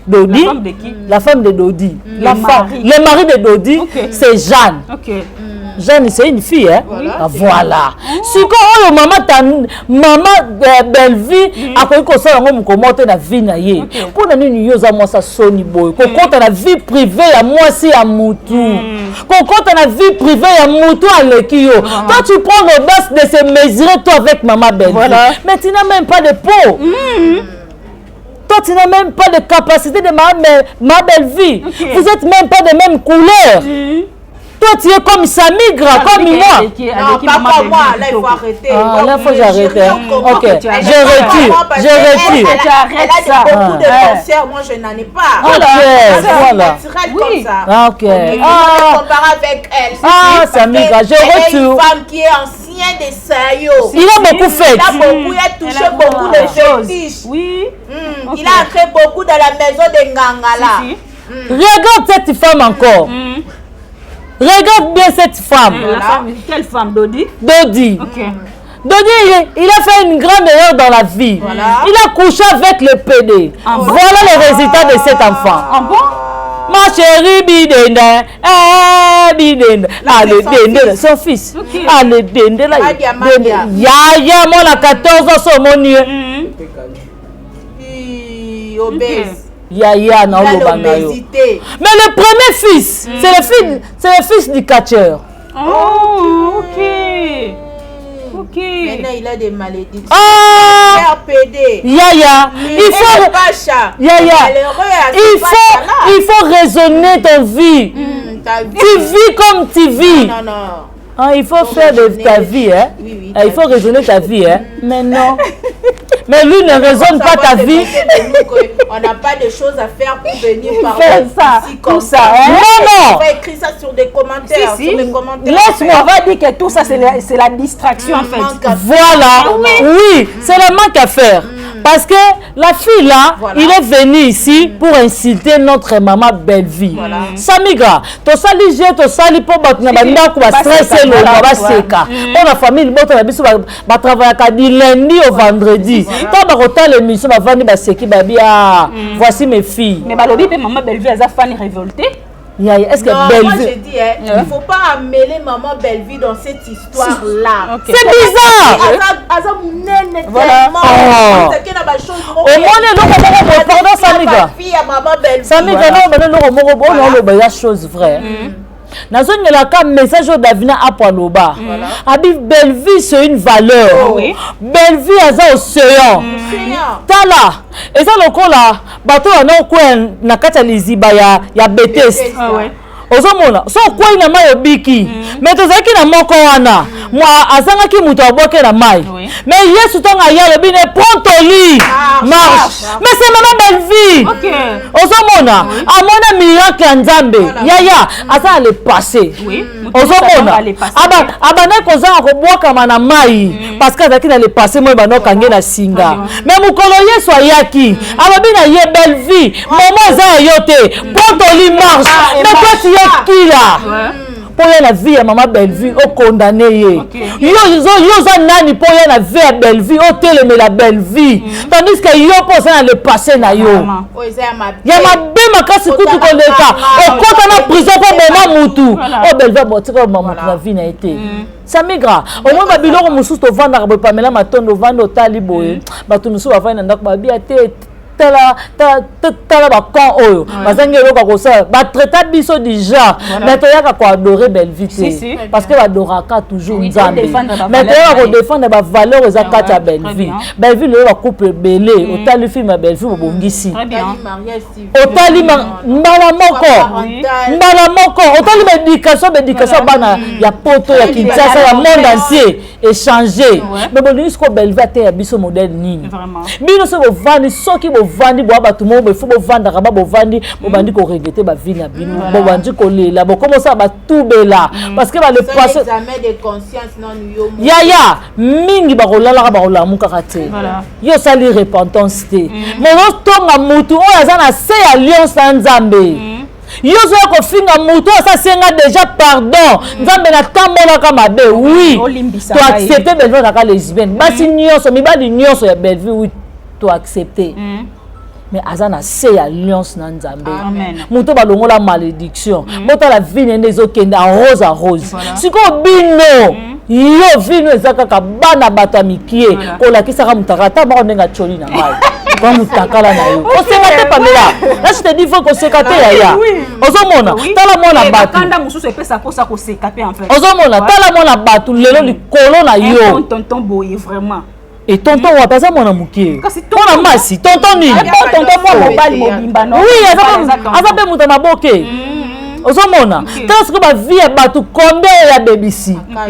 S3: Dodi.
S1: La femme de qui?
S3: La femme de Dodi.
S1: Le
S3: mari de Dodi, c'est Jeanne. Jeanne, c'est une fille, hein? Voilà. Si quand maman belle vie, après qu'on soit en comment la vie naïe. Pour nous nous avons ça soni boy. Qu'on compte la vie privée à moi si à Moutou. Qu'on compte la vie privée à Moutou à l'Ekio. Toi tu prends l'audace de se mesurer toi avec maman belle vie. Mais tu n'as même pas de peau. Toi, tu n'as même pas de capacité de ma belle vie. Vous n'êtes même pas de même couleur. Toi, tu es comme Samigra, comme moi.
S2: Non, pas comme moi. Là, il faut arrêter.
S3: Là, il faut que j'arrête. Ok, je retire.
S2: Elle a beaucoup de cancers. Moi, je n'en ai pas.
S3: Ok, voilà.
S2: Naturel comme ça.
S3: Ok.
S2: On compare avec elle.
S3: Samigra, je retire.
S2: Elle est une femme qui est ancienne de Sayo.
S3: Il a beaucoup fait.
S2: Il a touché beaucoup de fétiches.
S1: Oui.
S2: Il a entré beaucoup dans la maison de Ngangala.
S3: Regarde cette femme encore. Regarde bien cette femme.
S1: Quelle femme, Dodi?
S3: Dodi. Dodi, il a fait une grande erreur dans la vie. Il a couché avec le PD. Voilà le résultat de cet enfant. Ma chérie Bidenda, Bidenda, son fils. Allez, Dende, là. Yaya, moi, la 14 ans, sur mon nieu.
S2: Obèse.
S3: Yaya, non, mais le premier fils, c'est le fils du catcheur.
S2: Maintenant, il a des malédictions. RPD.
S3: Yaya, il faut raisonner ton vie. Tu vis comme tu vis. Il faut faire de ta vie, hein. Il faut raisonner ta vie, hein. Mais non. Mais lui ne raisonne pas ta vie.
S2: On n'a pas de choses à faire pour venir parler ici comme ça.
S3: Non.
S2: On va écrire ça sur des commentaires.
S1: Laisse-moi, on va dire que tout ça, c'est la distraction en fait.
S3: Voilà. Oui, c'est le manque à faire. Parce que la fille là, il est venu isi pour insulter notre maman belle vie. Samigra, to sali je to sali pour battre na banda ko ba stresser le ba seka. Pour la famille, boto na biso ba travailler du lundi au vendredi. Tant ba rota l'émission ba vandi ba seki ba bia. Voici mes filles.
S1: Mais ba lobi pe maman belle vie a fan révoltée.
S3: Est-ce que
S2: Bellevue... Moi je dis, il ne faut pas amener maman Bellevue dans cette histoire-là.
S3: C'est bizarre. Message d'Avina à Paloba. Habib Bellevue, c'est une valeur. Bellevue, c'est océan. Tala. Et ça, le coup là, bateau, on a quoi, na kata liziba ya betes. ozomona so kwai na mai obiki mais tozalaki na moko wana azangaki muto aboke na mai mais yesu tonga ya lobi ne pontoli marche mais c'est maman belle vie ozomona amona miracle ya nzambe yaya aza le passé ozomona abana kozanga kobwakama na mai parce que azalaki na le passé moi banokange na singa mais mokolo yesu ayaki alobi na ye belle vie momo eza ya yo te pontoli marche mais toi tu es qui là pour la vie à maman belle vie au condamné yo za nani pour la vie à belle vie au télé mais la belle vie tandis que yo pour ça le passé na yo ya mabe makasi kutu koleka okota na prison pour maman mutu oh belle vie botiko maman la vie na été ça migra au moins babiloko mususu to vanda ka pamela matondo vanda otali boye batu mususu bafanya ndako babia te tala bakon oyo bazangi eloka kosala batraita biso déjà mais toyaka koadore belle vie te parce que badoraka toujours nzambe mais toyaka kodéfendre bavaleur eza kati ya belle vie loyo bacouple ebele otali film ya belle vie bobongisi otali mbala moko otali bédication bana ya poto ya Kinshasa ya monde entier échanger mais bolingisi ko belle vie te ya biso modèle nini bino so bovandi soki bovandi bo abatu mo be fo bovanda ka ba bovandi bobandi ko regretter ba vie na bino bobandi ko lela bo comme ça ba tubela parce que ba le passé
S2: examen de conscience non yo
S3: yaya mingi ba kolala ka ba kolamuka ka te yo sali repentance te mais no tonga mutu o aza na se alliance na Nzambe yo zo ko finga mutu asa senga déjà pardon Nzambe na tambola ka mabe oui to accepter belle vie ka lesbienne basi nyonso mibali nyonso ya belle vie oui to accepter mais azana se alliance na Nzambe muto balongola malédiction bota la vie nende zokenda rose à rose siko bino yo vino ezaka ka bana batamikie kola kisaka mutakata ba onenga choli na mai kwa mutakala na yo osekate pamela là je te dis faut que sekate yaya ozomona tala mona batu
S1: kanda mususu epesa posa ko sekate en fait
S3: ozomona tala mona batu lelo likolo na yo
S1: tonton boye vraiment
S3: et tonton wa pesa mona mukie mona masi tonton ni
S1: tonton mo mobali mobimba non
S3: oui aza pe muta na boke ozomona parce que ba vie ya batu combien ya bebisi ba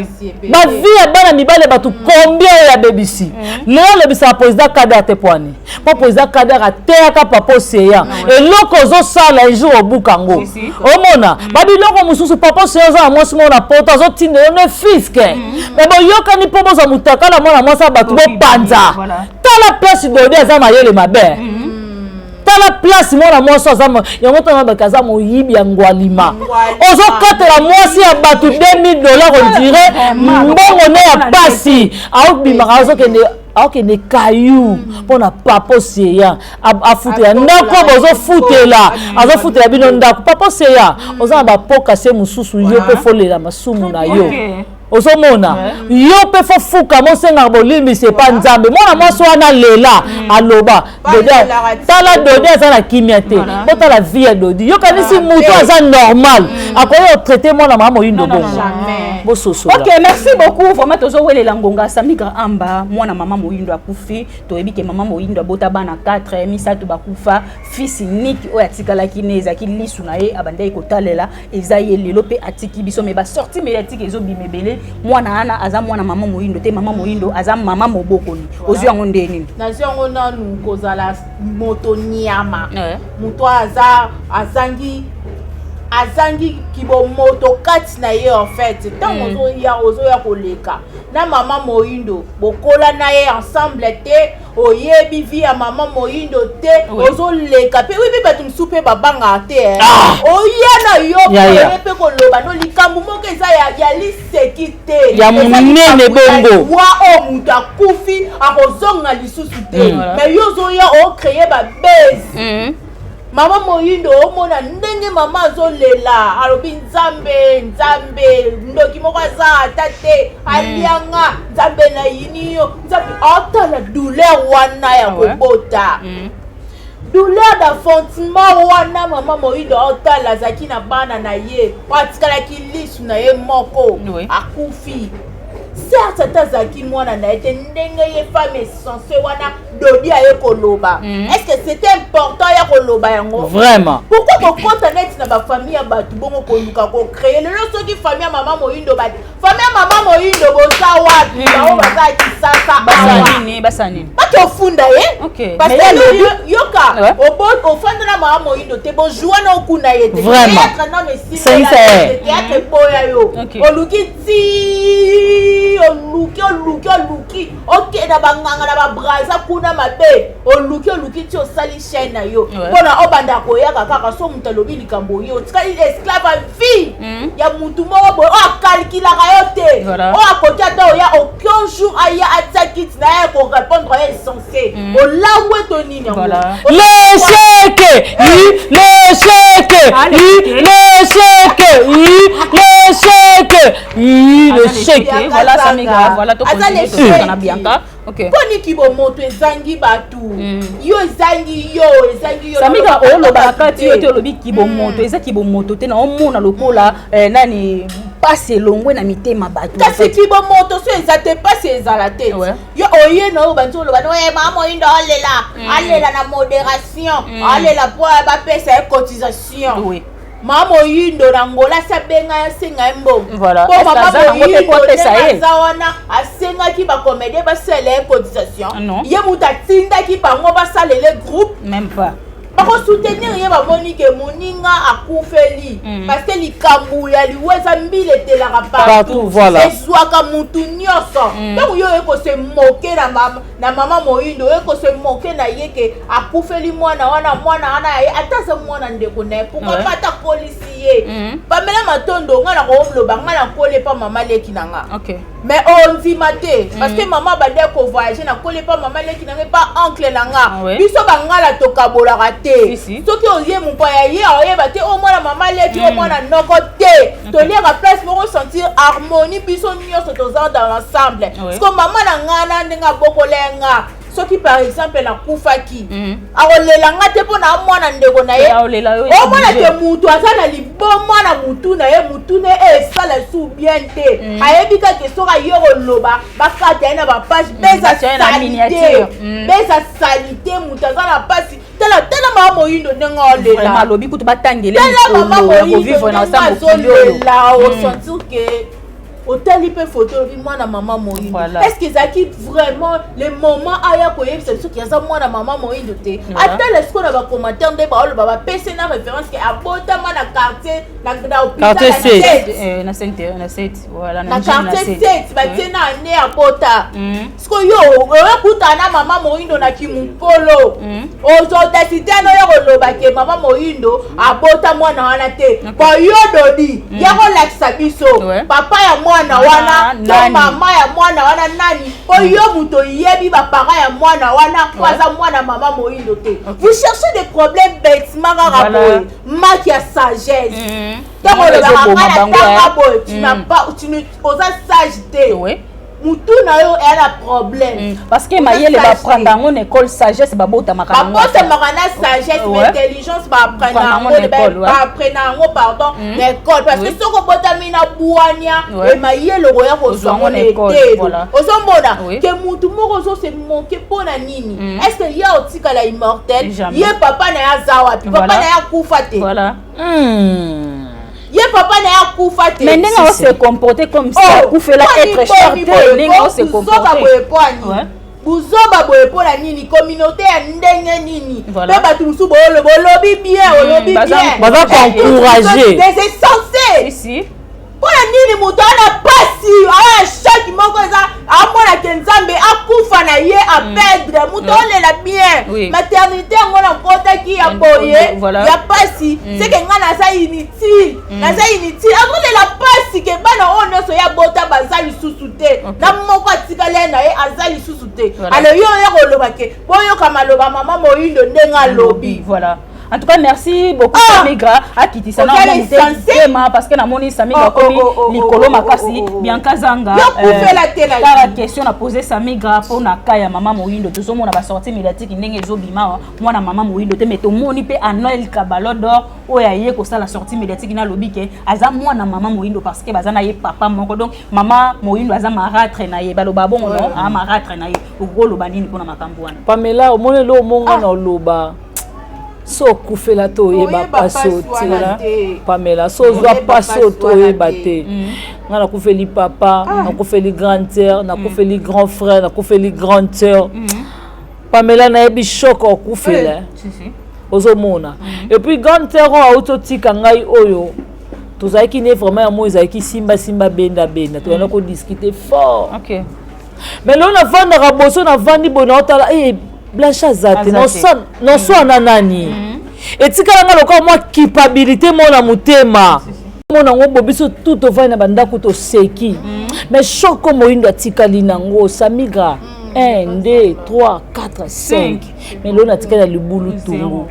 S3: vie ya bana mibale batu combien ya bebisi leo le bisa président Kader te poani po président Kader ateka papa Seya et loko zo sala un jour au bukango omona ba biloko mususu papa Seya za mwasi mona poto zo tinde ne fiske mais bo yoka ni po boza mutakala mona mwasa batu bo panza tala place dodi za mayele mabe la place mona moso azama yango tona bakaza moyibi ya ngwalima ozo katela mwasi ya batu $2000 on dirait mbongo ne ya pasi au bimaka okende kayu mpona papa Seya afutela ndako bozofutela azofutela bino ndako papa Seya oza na bapoka se mosusu yo mpe folela masumu na yo ozomona yo pe fo fuka mosenga bolimbi c'est pas Nzambe mona mwasi wana lela aloba tala dodi aza na kimia te bota la vie ya dodi yo kanisi mutu aza normal akoyo traiter mona mama moyindo bongo bososola.
S1: Ok, merci beaucoup. Vraiment tozo welela ngonga Samigra Amba mwana mama moyindo akufi toyebi ke mama moyindo bota bana 4 misatu bakufa fils niki oya tikala kineza ki lisu na ye abandai kotalela ezaye lelo pe atiki biso me ba sorti médiatique ezo bimebele mwana ana aza mwana mama moyindo te mama moyindo aza mama mobokoni ozu yango ndeni
S2: nazo yango nanu kozala moto nyama muto azangi kibomoto kati na ye en fait tant ozo ya koleka na mama moyindo bokola na ye ensemble te oyebi vi ya mama moyindo te ozo leka pe wibi batum soupe babanga te oya na yo pe koloba no likambu moko eza ya liseki te
S3: ya munene bongo
S2: wa o muta kufi akozonga lisusu te mais yo zo ya o créer ba base mama moyindo omona ndenge mama azolela alobi nzambe ndoki moko aza tate alianga nzambe na yiniyo nzambe atala douleur wana ya kobota douleur d'affrontement wana mama moyindo atala zaki na bana na ye watikalaki lisu na ye moko akufi certes tazaki mwana na ete ndenge ye femme essentielle wana dodi aye koloba est-ce que c'était important ya koloba yango.
S3: Vraiment.
S2: Pourquoi kokota net na ba famille ya batu bongo koluka ko créer lelo soki famille ya mama Moyindo ba famille ya mama Moyindo boza wapi bao baza kisasa
S1: basani
S2: bato funda
S1: OK
S2: parce que yoka ofanda na mama Moyindo te bo jouer na okuna yete
S3: vraiment
S2: na messi
S3: sincère
S2: boya yo oluki ti oluki OK na banganga na ba braza kuna mabe oluki ti osali chaîne na yo pona obanda koyaka kaka so mutu alobi likambo yo tika esclave à vie ya mutu moko boye akalkilaka yo te akoti ata oya aucun jour aya atia kiti na ye korépondre ya essentiel olangwe to nini yango
S1: l'échec voilà Samiga voilà to continue na Bianca OK
S2: poni ki bo moto ezangi batu yo ezangi yo
S1: Samiga oloba kati yo te olobi ki bo moto ezaki bo moto te na omona lokola nani passe longwe na mitema batu
S2: kasi ki bo moto so ezate passe ezala te yo oye na obanzo oloba no mama Moyindo alela na modération alela po ba pesa cotisation oui Mama Moyindo na ngola sabenga ya senga mbongo
S1: voilà
S2: po mama Moyindo na wana asenga ki ba comédie ba sele cotisation ye muta tinda ki bango ba salele groupe
S1: même pas
S2: bako soutenir ye ba Monique Moninga akufeli parce que likambu ya liweza mbile te la
S3: partout voilà
S2: ezwaka mutu nyoso donc yo eko se moquer na mama Moyindo eko se moquer na yeke akufeli mwana wana ata se mwana ndeko na pourquoi pas ta polisi ye pamela matondo ngana ko loba ngana kole pa mama leki nanga
S1: OK
S2: mais on dit maté parce que maman bande ko voyager na kole pa mama leki nanga pas oncle nanga biso bangala to kabola raté soki olie mon paya ye oyeba te o mwana mama leki o mwana noko te to liaka place pour sentir harmonie biso nyonso toza dans l'ensemble parce que maman na ngana ndenga bokolenga soki par exemple na kufaki akolela nga te pona mwana ndeko na ye o mwana te mutu aza na liboma na mutu na ye mutu ne esala su bien te ayebi kaka soka ye koloba bakata ye na bapage beza salite mutu aza na pasi tala mama Moyindo ndenge olela
S1: alobi kutu batangele
S2: mama Moyindo azolela osentir ke otali pe photo bi mwana mama Moyindo est-ce que zaki vraiment le moment aya koyebisa biso ki aza mwana mama Moyindo te ata lesko na ba commentaire nde ba oloba ba pese na référence ke abota mana quartier na
S3: quartier
S1: 7 na 7 voilà
S2: na quartier 7 ba tena ne abota sko yo okuta na mama Moyindo na kimupolo ozo desité no yo koloba ke mama Moyindo abota mwana wana te ba yo dodi ya ko laksa biso papa ya mwana wana to mama ya mwana wana nani oyo muto yebi ba parents ya mwana wana kwaza mwana mama Moyindo te vous cherchez des problèmes bêtement raboye marque ya sagesse donc le baranga tu n'as pas tu ne osa sage te mutu na yo elle a problème
S1: parce que mayele ba prendre en école sagesse ba bota makana
S2: ba bota makana sagesse intelligence ba prendre en pardon l'école parce que soko bota mina buania et mayele ko ya ko zongo l'école ozomona que mutu moko zo se moquer pona nini est-ce que ya otika la immortel ye papa na ya zawa papa na ya kufa te
S1: voilà
S2: ye papa na ya kufa te
S1: mais nenga on se comporter comme ça kufela être charté nenga on se comporter
S2: buzoba boye pola nini communauté ya ndenge nini pe batu musu bolobi bien
S3: baza encourager
S2: c'est censé
S1: ici
S2: pola nini mutu ana pasi ala chaque moko eza amona ke nzambe akufa na ye a perdre mutu olela bien maternité yango na kotaki ya boye ya pasi c'est que nga naza inutile azolela pasi ke bana oyo nyonso ya bota baza lisusu te na moko atikale na ye aza lisusu te alo yo ya koloba ke boyoka maloba mama Moyindo ndenge alobi
S1: voilà En tout cas, merci beaucoup Samigra akitisa na mama parce que na moni Samigra komi likolo makasi Bianca Zanga. La question a posé Samigra pour na kaya mama Moyindo tout monde ba sortie médiatique ndenge ezobima mwana mama Moyindo te meto moni pe Anoel Kabalo d'or oya ye ko sala sortie médiatique na lobi ke aza mwana mama Moyindo parce que bazana ye papa moko donc mama Moyindo aza marâtre na ye baloba bon non a marâtre na ye ogolo banini pona makambo wana
S3: Pamela omone lo monga na loba so kufela to yeba paso tela Pamela so zwa paso to yeba te na kufeli papa na kufeli grande sœur na kufeli grand frère na kufeli grande sœur Pamela na yebi choc o kufela ozomona et puis grande sœur o autotika ngai oyo tozaki ne vraiment ya mo ezaki simba benda to na ko discuter fort
S1: OK
S3: mais là on a vendu raboso na vandi bona otala Blanche Azate non so nani etika nga lokwa moi culpabilité mona mutema mona ngo biso tout ovai na bandako to seki mais choko Moyindo atikali nango Samigra 1 2 3 4 5 mais là on atika na libulu tungu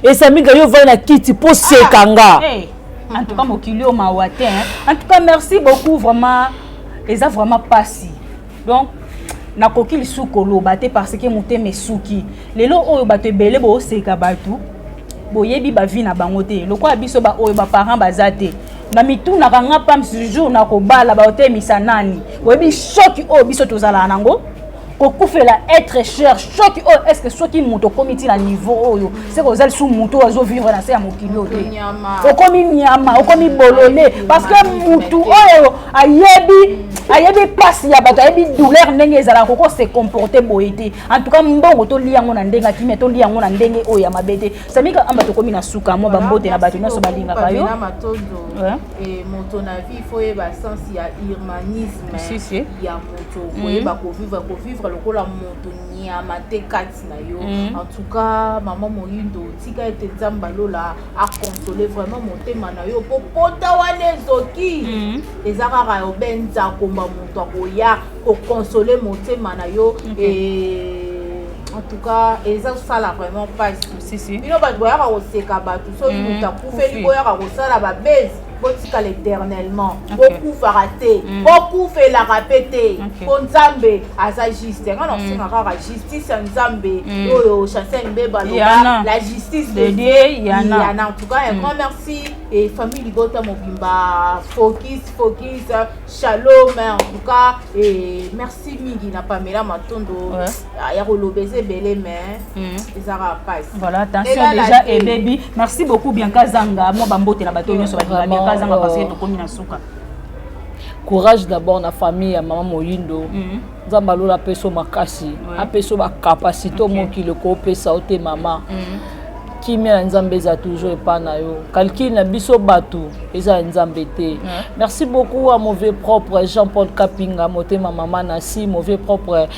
S3: et Samigra yo vai na kiti po sekanga
S1: en tout cas mokili o mawate en tout cas merci beaucoup vraiment eza vraiment passé donc na kokili sukolo bate parce que muteme suki lelo oyo bato ebele bo seka batu boyebi ba vie na bango te lokwa biso ba oyo ba parents bazate na mituna kanga pam jour na ko bala ba otemisa nani boyebi choc oyo biso tozala nango kokufela être cher choc oyo est-ce que soki muto komiti na niveau oyo c'est que ozali sous muto azo vivre na se ya mokili ote okomi nyama okomi bolole parce que mutu oyo ayebi passe ya bato ayebi douleur ndenge ezala koko se comporter boyete en tout cas mbongo to liango na ndenge akime to liango na ndenge oyo ya mabete Samigra amba to komi na suka mo bambote na bato nyonso balinga kayo
S2: et moto na vie faut yeba sens ya humanisme ya moto koyeba ko vivre lokola moto nyama te kati na yo en tout cas maman Moyindo tika ete nzamba lola a consoler vraiment motema na yo po pota wana ezoki ezaka yo benza komba moto akoya ko consoler motema na yo et en tout cas eza sala vraiment pas si bino bato boyaka koseka bato so moto akufeli boyaka kosala babezi botika l'éternellement beaucoup faraté beaucoup fait la répéter pour Nzambe aza juste ngana osinga kaka justice ya Nzambe oyo Chancel Mbeba la justice de Dieu yana en tout cas un grand merci et famille Libota Mobimba focus shalom en tout cas et merci mingi na Pamela Matondo ya kolobeze belé mais ezara passe
S1: voilà attention déjà et baby merci beaucoup Bianca Zanga mo bambote na bato nyonso ba
S3: courage d'abord na famille ya maman Moyindo nzamba lola peso makasi apeso ba capacité mokile ko pesa ote mama kimia nzambe eza toujours pas na yo calcul na biso batu eza nzambe te merci beaucoup à mauvais propre Jean-Paul Kapinga motema mama Nasi mauvais propre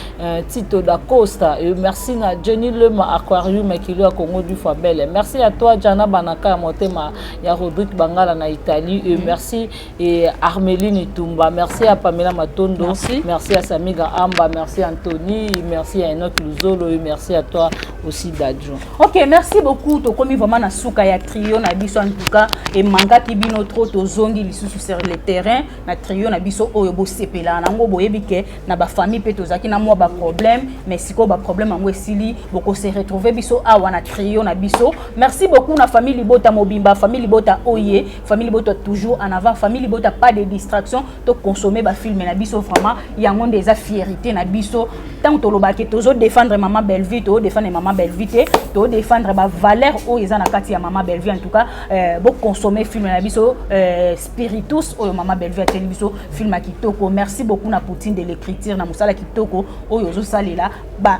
S3: Tito da Costa et merci na Jenny Lema Aquarium Kilo à Congo du Fabel merci à toi Jana Banaka motema ya Rodrigue Bangala na Italie et merci et Armeline Tumba merci à Pamela Matondo merci à Samigra Amba merci Anthony merci à Enoch Luzolo et merci à toi aussi Dadjo.
S1: OK merci beaucoup to komi vraiment na suka ya trio na biso en tout cas et manga ki bino trop to zongi lisusu sur le terrain na trio na biso oyo bo sepela nango boyebi ke na ba famille pe tozaki na moi ba problème mais siko ba problème ngo esili boko se retrouver biso awa na trio na biso merci beaucoup na famille Libota Mobimba famille Libota Oye famille Libota toujours en avant famille Libota pas de distraction to consommer ba film na biso vraiment yango ndeza fierté na biso tant to lobaki tozo défendre maman Belleville to défendre maman Belleville to défendre ba valeur o ezana kati ya maman Belleville en tout cas bo consommer film na biso spiritus o maman Belleville teli biso film a kitoko merci beaucoup na Poutine de l'écriture na musala kitoko o yozo salela ba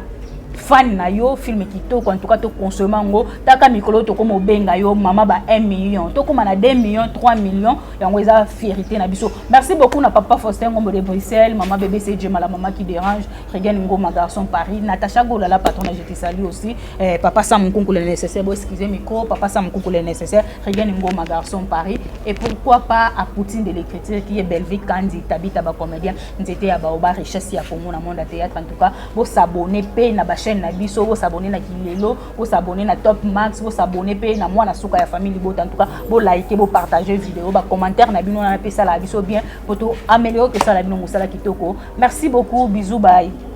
S1: fan na yo film kitoko en tout cas to consommer ngo taka mikolo to komo benga yo mama ba 1 million to koma na 2 millions 3 millions yango eza fierté na biso merci beaucoup na papa Faustin Ngombo de Bruxelles maman bébé c'est la maman qui dérange Regan Ngoma garçon Paris Natacha Gola la patronne je te salue aussi papa Sam Nkunku le nécessaire bon excusez micro papa Sam Nkunku le nécessaire Regan Ngoma garçon Paris et pourquoi pas à Poutine de l'écriture qui est Belvic Kandi Tabita ba comédien c'était ya ba richesse ya komo na monde théâtre en tout cas bo s'abonner pe na ba chaîne na biso, vous s'abonner na Kilelo, vous s'abonner na Top Max, vous s'abonner pe na moi na Suka ya famille Libota. En tout cas, vous liker, vous partager vidéo, ba commentaire na bino na pe ça la biso bien pour tout améliorer que ça la bino musala kitoko. Merci beaucoup, bisous, bye.